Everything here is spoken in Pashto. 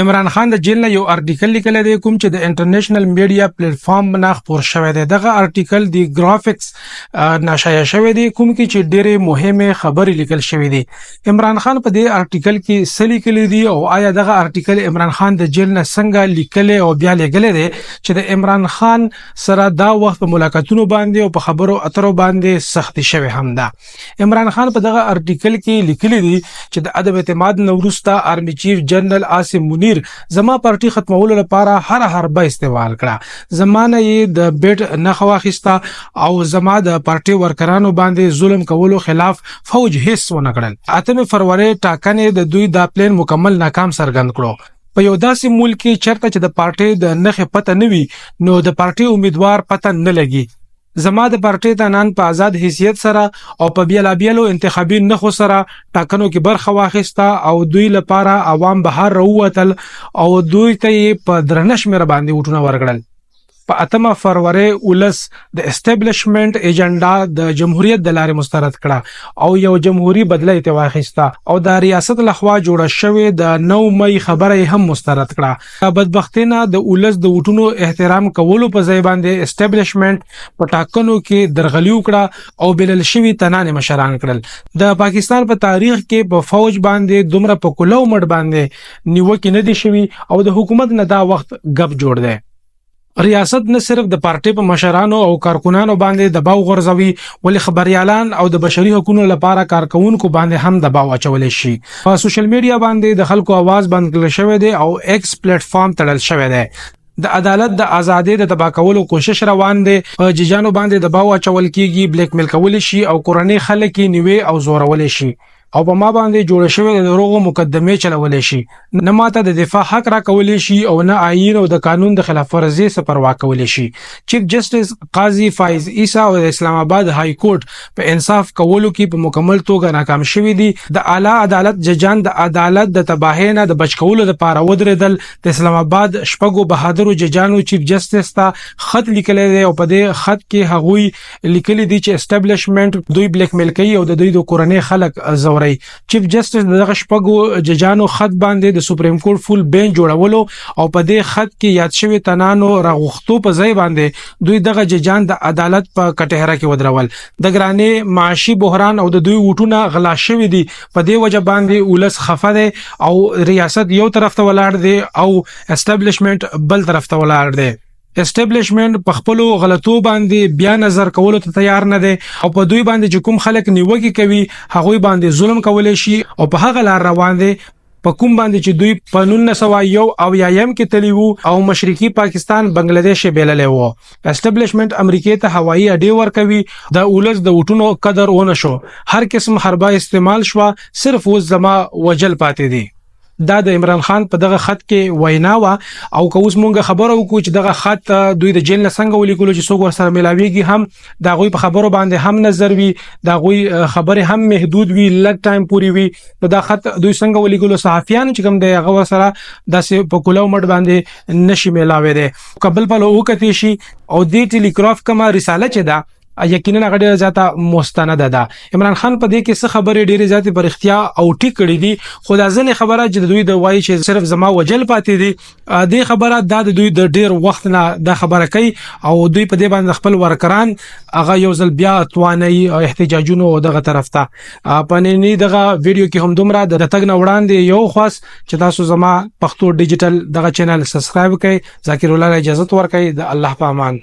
عمران خان د جیل نه یو ارټیکل لیکلی دی کوم چې د انټرنیشنل میډیا پلیټ فارم نه خپور شوی دی. دغه ارټیکل د ګرافیکس ناشایع شوی دی کوم کې چې ډېرې مهمه خبرې لیکل شوی دی. عمران خان په دې ارټیکل کې څه لیکلي دي او آیا دغه ارټیکل عمران خان د جیل نه څنګه لیکلی او بیا لیکلی دی چې د عمران خان سره دا وخت په ملاقاتونو باندې او په خبرو اترو باندې سختي شوی هم ده. عمران خان په دغه ارټیکل کې لیکلي دي چې د عدم اعتماد نه وروسته آرمي چیف جنرال عاصم منیر زما پارټي ختمولو لپاره هر حربه استعمال کړه. زمانه یې د بیټ نه خواخسته او زما د پارټي ورکرانو باندې ظلم کولو خلاف فوج هیڅ ونه کړل. 8 فروری ټاکنې د دوی دا پلان مکمل ناکام څرګند کړو. په یو داسې ملک کې چرته چې د پارټي د نخې پته نه وي نو د پارټي امیدوار پته نه لګي. زما د پارټي تنان په آزاد حیثیت سره او په بیلابیلو انتخابي نخو سره ټاکنو کې برخه واخیسته او دوی لپاره عوام بهر راووتل او دوی ته په درنښ مېر باندې وټونه ورکړل. په 8 فروری ولس د اسټابلیشمنت ایجنډا د جمهوریت د لارې مسترد کړه او یو جمهوریت بدله ته واخیسته او د ریاست لخوا جوړه شوې د 9 مئی خبره هم مسترد کړه. بدبختینا د ولس د وټونو احترام کولو په ځای باندې اسټابلیشمنت په ټاکنو کې درغلي وکړه او بلل شوی تنان مشران کړل. د پاکستان په تاریخ کې په فوج باندې دومره په کولو مړ باندې نیوکه نه دي شوی او د حکومت نه دا وخت غب جوړ دی. ریاست نه صرف د پارټي په مشرانو او کارکونانو باندې دباو غورځوي ولې خبريالان او د بشري حقوقو لپاره کارکونکو باندې هم دباو اچول شي. په سوشل میډیا باندې د خلکو आवाज بند کړل شوی دی او ایکس پلیټ فارم تړل شوی دی. د عدالت د ازادۍ د تبا کولو کوشش روان دی. ججانو باندې دباو اچول کیږي، بلیک میل کول شي او کورنۍ خلک نیوي او زورول شي او په ما باندې جوړ شوی د دروغو مقدمه چلول شي. نه ماته د دفاع حق را کول شي او نه آئین او د قانون د خلاف ورزي څخه پروا کول شي. چیف جسټس قاضي فایز عیسی او د اسلام آباد های کورټ په انصاف کولو کې په مکمل توګه ناکام شوی دي. د اعلی عدالت ججان د عدالت د تباهۍ نه د بچ کولو لپاره ودرېدل. د اسلام آباد شپږو بهادرو ججانو چیف جسټس ته خط لیکلی دی او په دې خط کې هغوی لیکلي دي چې اسټابلیشمنت دوی بلیک میل کوي او د دوی د کورنۍ خلک زوري. چیف جسټس دغه شپږو ججانو خط باندې د سپریم کورټ فول بینچ جوړولو او په دې خط کې یاد شوی تنانو راغښتو په ځای باندې دوی دغه ججان د عدالت په کټهره کې ودرول. د ګرانې معاشي بحران او د دوی وټونه غلا شوی دي په دې وجه باندې ولس خفه دي او ریاست یو طرف ته ولاړ دی او اسټابلیشمنت بل طرف ته ولاړ دی. اسټابلیشمنت په خپل غلطو باندې بیا نظر کولو ته تیار نه دي او په دوی باندې چې کوم خلک نیوکه کوي هغه باندې ظلم کول شي او په هغه لار روان دي په کوم باندې چې دوی په 1901 او یایم کې تلی وو او مشرقي پاکستان بنگلاديش بیللې وو. اسټابلیشمنت امریکای ته هوایي اډې ورکوي. د اولس د وټونو قدر ونه شو. هر قسم حربه استعمال شو صرف و زما وجل پاتې دي. دا د عمران خان په دغه خط کې وینا وا او که اوس مونږ خبرو وکړو چې دغه خط دوی د جیل نه څنګه ولیکلو چې څوک ورسره ملاويږي هم دا غوي په خبرو باندې هم نظر وي دا غوي خبره هم محدود وي لږ ټایم پوري وي. دا خط دوی څنګه ولیکلو صحافیان چې کوم دی هغه ورسره داسې په کولو مټ باندې نشي ملاوي دي قبل په وکړي شي او د ټلیګراف کما رساله چې دا یقینا غډه ذاته مستنده ده. عمران خان په دې کې څه خبرې ډېرې ذاتي پر اختیا او ټیک کړې دي خو دا ځنې خبره چې دوی د وایي چې صرف زما وجل پاتې دي د خبره د دوی د ډېر وخت نه د خبره کوي او دوی په دې باندې خپل ورکران هغه یو ځل بیا توانایي او احتجاجونو دغه طرف ته پننی دغه ویډیو کې هم دومره د تګ نه وړاندې یو خاص چې تاسو زما پښتو ډیجیټل دغه چینل سبسکرایب کړئ. ذاکر الله اجازه ورکړئ. د الله په امان.